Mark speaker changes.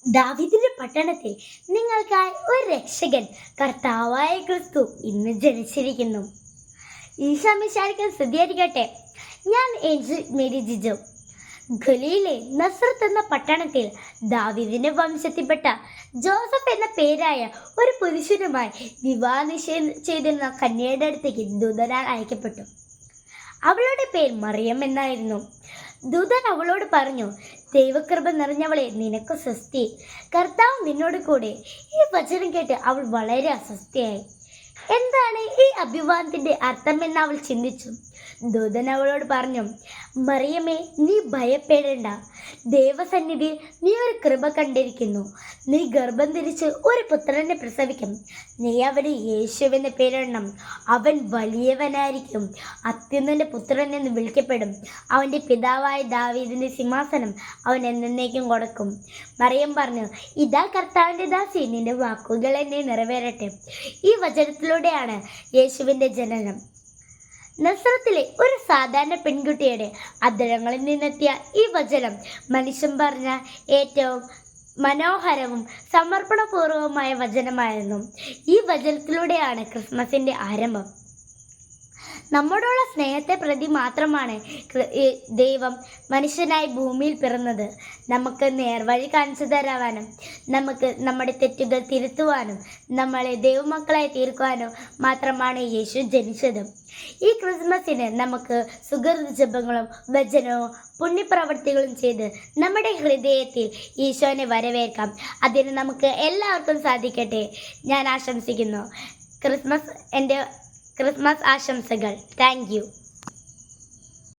Speaker 1: ദാവീദിന്റെ പട്ടണത്തിൽ നിങ്ങൾക്കായി ഒരു രക്ഷകൻ കർത്താവായ ക്രിസ്തു ഇന്ന് ജനിച്ചിരിക്കുന്നു. ഈശോ മിശിഹായ്ക്ക് സ്തുതിയായിരിക്കട്ടെ. ഞാൻ ഏഞ്ചൽ മേരി ജിജോ. ഗലീലെ നസ്രത്ത് എന്ന പട്ടണത്തിൽ ദാവീദിന്റെ വംശത്തിൽപ്പെട്ട ജോസഫ് എന്ന പേരായ ഒരു പുരുഷനുമായി വിവാഹ നിശ്ചയം ചെയ്തിരുന്ന കന്യയുടെ അടുത്തേക്ക് ദൂതനാൽ അയക്കപ്പെട്ടു. അവളുടെ പേര് മറിയം എന്നായിരുന്നു. ദൂതൻ അവളോട് പറഞ്ഞു, ദൈവകൃപ നിറഞ്ഞവളെ, നിനക്ക് സ്വസ്തി, കർത്താവ് നിന്നോട് കൂടെ. ഈ വചനം കേട്ട് അവൾ വളരെ അസ്വസ്ഥയായി. എന്താണ് ഈ അഭിവാദത്തിന്റെ അർത്ഥമെന്ന് അവൾ ചിന്തിച്ചു. ദൂതൻ അവളോട് പറഞ്ഞു, മറിയമേ, നീ ഭയപ്പെടേണ്ട. ദൈവസന്നിധിയിൽ നീ ഒരു കൃപ കണ്ടിരിക്കുന്നു. നീ ഗർഭം ധരിച്ച് ഒരു പുത്രനെ പ്രസവിക്കും. നീ അവന് യേശുവെന്ന് പേരിടണം. അവൻ വലിയവനായിരിക്കും, അത്യുന്നതന്റെ പുത്രൻ എന്ന് വിളിക്കപ്പെടും. അവന്റെ പിതാവായ ദാവീദിന്റെ സിംഹാസനം അവൻ എന്നേക്കും കൊടുക്കും. മറിയം പറഞ്ഞു, ഇതാ കർത്താവിന്റെ ദാസി, നിന്റെ വാക്കുകൾ എന്നെ നിറവേറട്ടെ. ഈ വചനത്തിലൂടെയാണ് യേശുവിന്റെ ജനനം. നസ്രത്തിലെ ഒരു സാധാരണ പെൺകുട്ടിയുടെ അധരങ്ങളിൽ നിന്നെത്തിയ ഈ വചനം മനുഷ്യൻ പറഞ്ഞ ഏറ്റവും മനോഹരവും സമർപ്പണപൂർവമായ വചനമായിരുന്നു. ഈ വചനത്തിലൂടെയാണ് ക്രിസ്മസിന്റെ ആരംഭം. നമ്മോടുള്ള സ്നേഹത്തെ പ്രതി മാത്രമാണ് ദൈവം മനുഷ്യനായി ഭൂമിയിൽ പിറന്നത്. നമുക്ക് നേർവഴി കാണിച്ചു തരാനും, നമുക്ക് നമ്മുടെ തെറ്റുകൾ തിരുത്തുവാനും, നമ്മളെ ദൈവമക്കളായി തീർക്കുവാനും മാത്രമാണ് യേശു ജനിച്ചത്. ഈ ക്രിസ്മസിന് നമുക്ക് സുഗന്ധ ജപങ്ങളും വചനവും പുണ്യപ്രവർത്തികളും ചെയ്ത് നമ്മുടെ ഹൃദയത്തിൽ ഈശോനെ വരവേൽക്കാം. അതിന് നമുക്ക് എല്ലാവർക്കും സാധിക്കട്ടെ. ഞാൻ ആശംസിക്കുന്നു. ക്രിസ്മസ് ആശംസകൾ. Thank you.